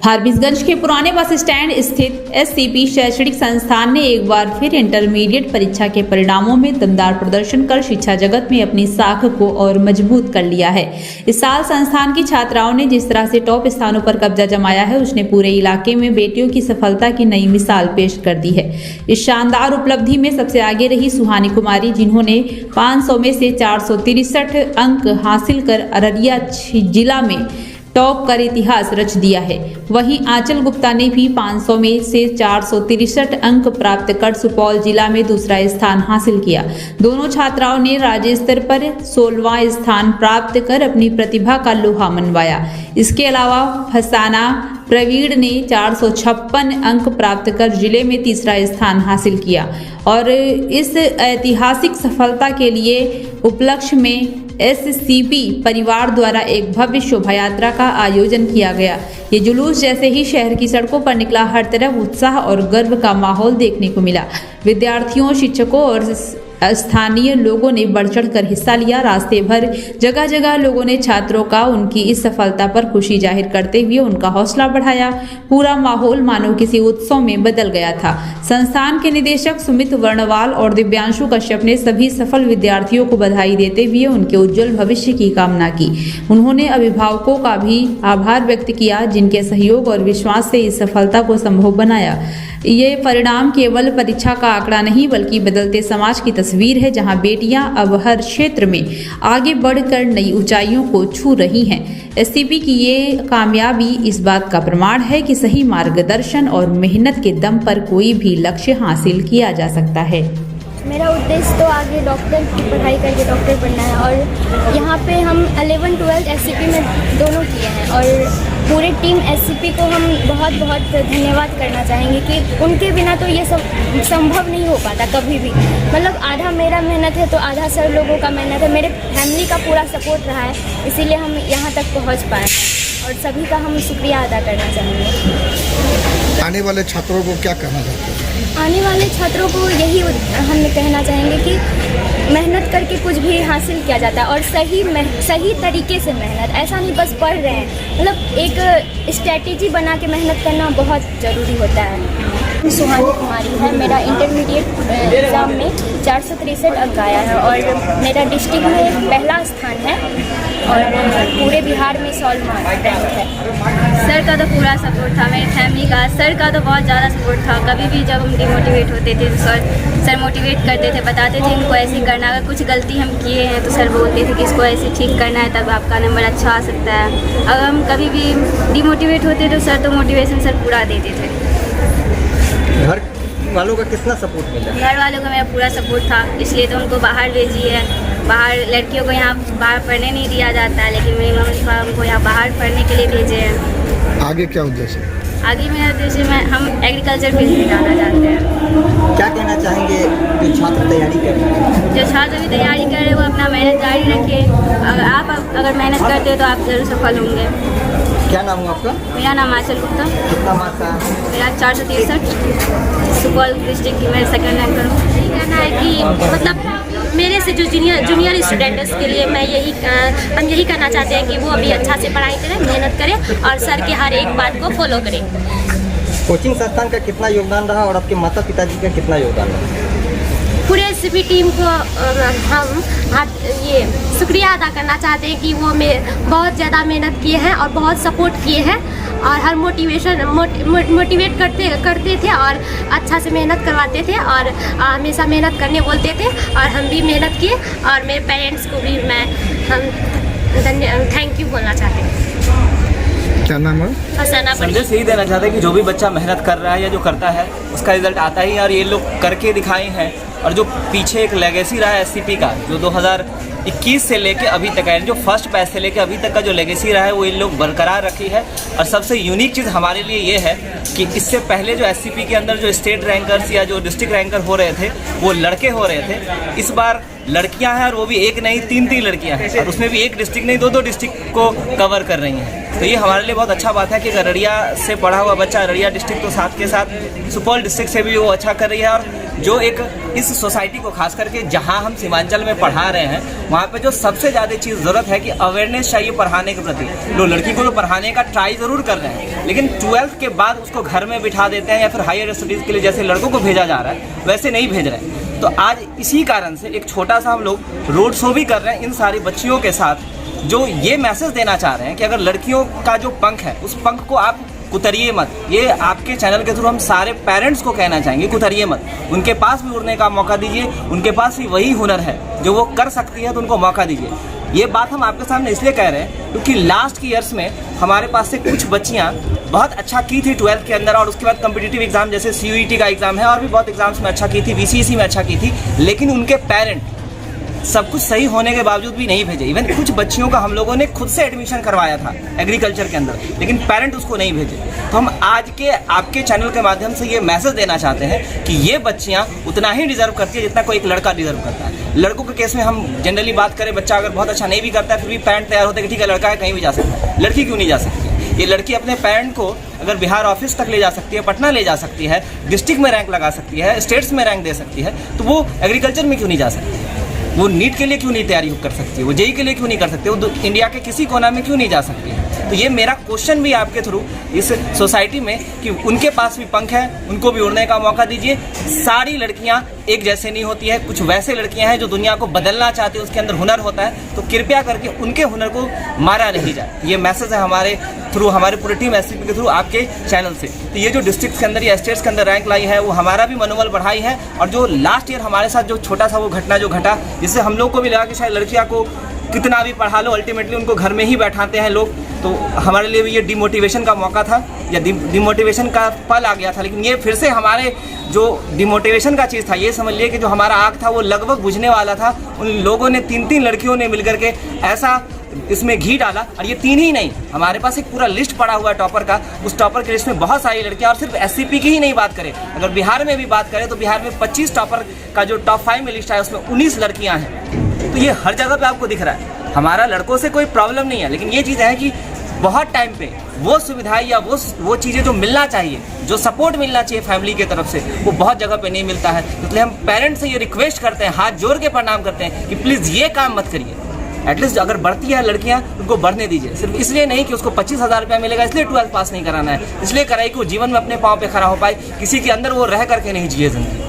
फारबिसगंज के पुराने bus stand स्थित एससीपी शैक्षणिक संस्थान ने एक बार फिर इंटरमीडिएट परीक्षा के परिणामों में दमदार प्रदर्शन कर शिक्षा जगत में अपनी साख को और मजबूत कर लिया है। इस साल संस्थान की छात्राओं ने जिस तरह से टॉप स्थानों पर कब्जा जमाया है, उसने पूरे इलाके में बेटियों की सफलता की नई मिसाल पेश कर दी है। इस शानदार उपलब्धि में सबसे आगे रही सुहानी कुमारी, जिन्होंने 500 में से 463 अंक हासिल कर अररिया जिला में टॉप कर इतिहास रच दिया है। वहीं आंचल गुप्ता ने भी 500 में से 463 अंक प्राप्त कर सुपौल जिला में दूसरा स्थान हासिल किया। दोनों छात्राओं ने राज्य स्तर पर 16वां स्थान प्राप्त कर अपनी प्रतिभा का लोहा मनवाया। इसके अलावा फसाना प्रवीण ने 456 अंक प्राप्त कर जिले में तीसरा स्थान हासिल किया और इस ऐतिहासिक सफलता के लिए उपलक्ष्य में एससीपी परिवार द्वारा एक भव्य शोभा यात्रा का आयोजन किया गया। ये जुलूस जैसे ही शहर की सड़कों पर निकला, हर तरफ उत्साह और गर्व का माहौल देखने को मिला। विद्यार्थियों, शिक्षकों और स्थानीय लोगों ने बढ़ चढ़ कर हिस्सा लिया। रास्ते भर जगह जगह लोगों ने छात्रों का उनकी इस सफलता पर खुशी जाहिर करते हुए उनका हौसला बढ़ाया। पूरा माहौल मानो किसी उत्सव में बदल गया था। संस्थान के निदेशक सुमित वर्णवाल और दिव्यांशु कश्यप ने सभी सफल विद्यार्थियों को बधाई देते हुए उनके उज्जवल भविष्य की कामना की। उन्होंने अभिभावकों का भी आभार व्यक्त किया, जिनके सहयोग और विश्वास से इस सफलता को संभव बनाया। ये परिणाम केवल परीक्षा का आंकड़ा नहीं, बल्कि बदलते समाज की तस्वीर है, जहां बेटियां अब हर क्षेत्र में आगे बढ़कर नई ऊंचाइयों को छू रही हैं। एससीपी की ये कामयाबी इस बात का प्रमाण है कि सही मार्गदर्शन और मेहनत के दम पर कोई भी लक्ष्य हासिल किया जा सकता है। मेरा उद्देश्य तो आगे डॉक्टर की पढ़ाई करके डॉक्टर बनना है और यहाँ पे हम 11-12 एससीपी में दोनों किए हैं और पूरे टीम एससीपी को हम बहुत बहुत धन्यवाद करना चाहेंगे कि उनके बिना तो ये सब संभव नहीं हो पाता कभी भी। मतलब आधा मेरा मेहनत है तो आधा सर लोगों का मेहनत है, मेरे फैमिली का पूरा सपोर्ट रहा है, इसीलिए हम यहाँ तक पहुँच पाए और सभी का हम शुक्रिया अदा करना चाहेंगे। आने वाले छात्रों को क्या कहना चाहते हैं? आने वाले छात्रों को यही हम कहना चाहेंगे कि मेहनत करके कुछ भी हासिल किया जाता है और सही तरीके से मेहनत, ऐसा नहीं बस पढ़ रहे हैं, मतलब एक स्ट्रेटेजी बना के मेहनत करना बहुत ज़रूरी होता है। सुहानी कुमारी है, मेरा इंटरमीडिएट एग्ज़ाम में 463 अंक आया है और मेरा डिस्ट्रिक्ट में पहला स्थान है और पूरे बिहार में 16वां रैंक है। सर का तो पूरा सपोर्ट था, मेरी फैमिली का, सर का तो बहुत ज़्यादा सपोर्ट था। कभी भी जब हम डिमोटिवेट होते थे तो सर मोटिवेट करते थे, बताते थे इनको ऐसे करना, अगर कुछ गलती हम किए हैं तो सर बोलते थे कि इसको ऐसे ठीक करना है, तब आपका नंबर अच्छा आ सकता है। अगर हम कभी भी डिमोटिवेट होते तो सर तो मोटिवेशन सर पूरा देते थे। घर वालों का कितना सपोर्ट मिला? घर वालों का मेरा पूरा सपोर्ट था, इसलिए तो उनको बाहर भेजी है। बाहर लड़कियों को यहाँ बाहर पढ़ने नहीं दिया जाता है, लेकिन मेरी मम्मी पापा हमको यहाँ बाहर पढ़ने के लिए भेजे हैं। आगे क्या उद्देश्य है? आगे मेरा उद्देश्य हम एग्रीकल्चर फील्ड में जाना चाहते हैं। क्या कहना चाहेंगे जो छात्र तैयारी कर रहे हैं? जो छात्र भी तैयारी कर रहे हैं वो अपना मेहनत जारी रखें। अगर मेहनत करते हो तो आप जरूर सफल होंगे। क्या नाम है आपका? मेरा नाम आंचल गुप्ता। कितना मार्क्स आया? मेरा 463। सुपौल डिस्ट्रिक्ट की मैं सेकेंड रैंक पर हूँ। कहना है कि मतलब मेरे से जो जूनियर स्टूडेंट्स के लिए मैं हम यही कहना चाहते हैं कि वो अभी अच्छा से पढ़ाई करें, मेहनत करें और सर के हर एक बात को फॉलो करें। कोचिंग संस्थान का कितना योगदान रहा और आपके माता पिताजी का कितना योगदान रहा? पूरे एससीपी टीम को हम ये शुक्रिया अदा करना चाहते हैं कि वो बहुत ज़्यादा मेहनत किए हैं और बहुत सपोर्ट किए हैं और हर मोटिवेट करते थे और अच्छा से मेहनत करवाते थे और हमेशा मेहनत करने बोलते थे और हम भी मेहनत किए और मेरे पेरेंट्स को भी हम थैंक यू बोलना चाहते हैं। क्या नाम है? संदेश यही देना चाहते हैं कि जो भी बच्चा मेहनत कर रहा है या जो करता है उसका रिजल्ट आता ही है और ये लोग करके दिखाए हैं। और जो पीछे एक लेगेसी रहा है एससीपी का, जो 2021 से लेके अभी तक है, जो फर्स्ट बैच से लेके अभी तक का जो लेगेसी रहा है वो इन लोग बरकरार रखी है। और सबसे यूनिक चीज़ हमारे लिए ये है कि इससे पहले जो एससीपी के अंदर जो स्टेट रैंकर्स या जो डिस्ट्रिक्ट रैंकर हो रहे थे वो लड़के हो रहे थे, इस बार लड़कियां हैं और वो भी एक नहीं 3 लड़कियां हैं, और उसमें भी एक डिस्ट्रिक्ट नहीं 2 डिस्ट्रिक्ट को कवर कर रही हैं। तो ये हमारे लिए बहुत अच्छा बात है कि अररिया से पढ़ा हुआ बच्चा अररिया डिस्ट्रिक्ट तो साथ के साथ सुपौल डिस्ट्रिक्ट से भी वो अच्छा कर रही है। और जो एक इस सोसाइटी को खास करके जहां हम सीमांचल में पढ़ा रहे हैं वहाँ पे जो सबसे ज़्यादा चीज़ ज़रूरत है कि अवेयरनेस चाहिए पढ़ाने के प्रति। लोग लड़की को तो पढ़ाने का ट्राई ज़रूर कर रहे हैं, लेकिन 12th के बाद उसको घर में बिठा देते हैं या फिर हायर स्टडीज़ के लिए जैसे लड़कों को भेजा जा रहा है वैसे नहीं भेज रहे हैं। तो आज इसी कारण से एक छोटा सा हम लोग रोड शो भी कर रहे हैं इन सारी बच्चियों के साथ, जो ये मैसेज देना चाह रहे हैं कि अगर लड़कियों का जो पंख है उस पंख को आप कुतरिए मत। ये आपके चैनल के थ्रू हम सारे पेरेंट्स को कहना चाहेंगे, कुतरिए मत, उनके पास भी उड़ने का मौका दीजिए, उनके पास भी वही हुनर है जो वो कर सकती है, तो उनको मौका दीजिए। ये बात हम आपके सामने इसलिए कह रहे हैं क्योंकि लास्ट के ईयर्स में हमारे पास से कुछ बच्चियां बहुत अच्छा की थी 12th के अंदर, और उसके बाद कम्पिटिटिव एग्जाम जैसे CUET का एग्जाम है और भी बहुत एग्जाम्स में अच्छा की थी, VCEC में अच्छा की थी, लेकिन उनके पेरेंट सब कुछ सही होने के बावजूद भी नहीं भेजे। इवन कुछ बच्चियों का हम लोगों ने खुद से एडमिशन करवाया था एग्रीकल्चर के अंदर, लेकिन पेरेंट उसको नहीं भेजे। तो हम आज के आपके चैनल के माध्यम से ये मैसेज देना चाहते हैं कि ये बच्चियां उतना ही डिजर्व करती है जितना कोई एक लड़का डिजर्व करता है। लड़कों के केस में हम जनरली बात करें, बच्चा अगर बहुत अच्छा नहीं भी करता है फिर भी पेरेंट तैयार होते हैं कि ठीक है लड़का है कहीं भी जा सकता है, लड़की क्यों नहीं जा सकती है? ये लड़की अपने पेरेंट को अगर बिहार ऑफिस तक ले जा सकती है, पटना ले जा सकती है, डिस्ट्रिक्ट में रैंक लगा सकती है, स्टेट्स में रैंक दे सकती है, तो वो एग्रीकल्चर में क्यों नहीं जा सकती है? वो नीट के लिए क्यों नहीं तैयारी कर सकती है? वो जेई के लिए क्यों नहीं कर सकती? वो इंडिया के किसी कोना में क्यों नहीं जा सकती है? तो ये मेरा क्वेश्चन भी आपके थ्रू इस सोसाइटी में कि उनके पास भी पंख है, उनको भी उड़ने का मौका दीजिए। सारी लड़कियां एक जैसे नहीं होती है, कुछ वैसे लड़कियां हैं जो दुनिया को बदलना चाहती है, उसके अंदर हुनर होता है, तो कृपया करके उनके हुनर को मारा नहीं जाए। ये मैसेज है हमारे थ्रू, हमारे पूरी टीम SCP के थ्रू आपके चैनल से। तो ये जो डिस्ट्रिक्ट के अंदर या स्टेट्स के अंदर रैंक लाई है वो हमारा भी मनोबल बढ़ाई है, और जो लास्ट ईयर हमारे साथ जो छोटा सा वो घटना जो घटा जिससे हम लोग को भी लगा कि शायद लड़कियां को कितना भी पढ़ा लो अल्टीमेटली उनको घर में ही बैठाते हैं लोग, तो हमारे लिए भी ये डिमोटिवेशन का मौका था या डिमोटिवेशन का पल आ गया था। लेकिन ये फिर से हमारे जो डिमोटिवेशन का चीज़ था, ये समझ लिए कि जो हमारा आग था वो लगभग बुझने वाला था। उन लोगों ने 3 लड़कियों ने मिलकर के ऐसा इसमें घी डाला, और ये 3 ही नहीं, हमारे पास एक पूरा लिस्ट पड़ा हुआ है टॉपर का। उस टॉपर की लिस्ट में बहुत सारी लड़कियां, और सिर्फ SCP की ही नहीं बात करें, अगर बिहार में भी बात करें तो बिहार में 25 टॉपर का जो टॉप 5 में लिस्ट है उसमें 19 लड़कियां हैं। तो ये हर जगह पे आपको दिख रहा है। हमारा लड़कों से कोई प्रॉब्लम नहीं है, लेकिन ये चीज़ है कि बहुत टाइम पे वो सुविधाएं या वो चीज़ें जो मिलना चाहिए, जो सपोर्ट मिलना चाहिए फैमिली की तरफ से, वो बहुत जगह पे नहीं मिलता है। इसलिए हम पेरेंट्स से ये रिक्वेस्ट करते हैं, हाथ जोड़ के प्रणाम करते हैं कि प्लीज़ ये काम मत करिए। एटलीस्ट अगर बढ़ती है लड़कियां उनको बढ़ने दीजिए, सिर्फ इसलिए नहीं कि उसको 25,000 रुपया मिलेगा इसलिए 12th पास नहीं कराना है, इसलिए कराई कि वो जीवन में अपने पाँव पे खड़ा हो पाए, किसी के अंदर वो रह करके नहीं जिए जिंदगी।